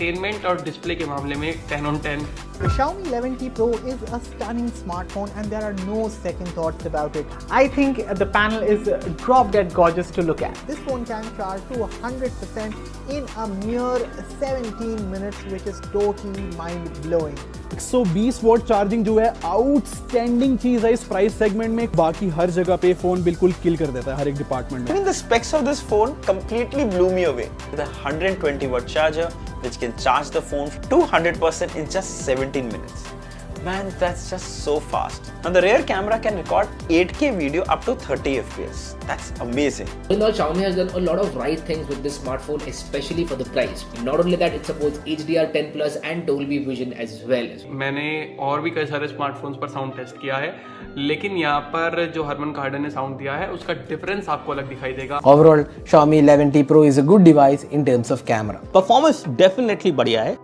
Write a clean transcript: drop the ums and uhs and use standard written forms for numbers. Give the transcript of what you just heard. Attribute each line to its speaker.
Speaker 1: Entertainment और display के मामले में 10 on 10।
Speaker 2: The Xiaomi 11T Pro is a stunning smartphone and there are no second thoughts about it. I think the panel is drop dead gorgeous to look at. This phone can charge to 100% in a mere 17 minutes, which is totally mind-blowing.
Speaker 3: 120 watt charging जो है outstanding चीज है इस price segment में। बाकी हर जगह पे phone बिल्कुल किल कर देता है हर एक डिपार्टमेंट में।
Speaker 4: Even the specs of this phone completely blew me away. With a 120 watt charger which can charge the phone to 100% in just 17 minutes. Man, that's just so fast. Now the rear camera can record 8K video up to 30 FPS. That's amazing.
Speaker 5: In all, Xiaomi has done a lot of right things with this smartphone, especially for the price. Not only that, it supports HDR10 Plus and Dolby Vision as well.
Speaker 1: मैंने और भी कई सारे smartphones पर sound test किया है, लेकिन यहाँ पर जो हरमन कार्डन ने साउंड दिया है उसका डिफरेंस आपको अलग दिखाई देगा।
Speaker 6: Overall, Xiaomi 11T Pro is a good device in terms of camera.
Speaker 7: Performance definitely बढ़िया है।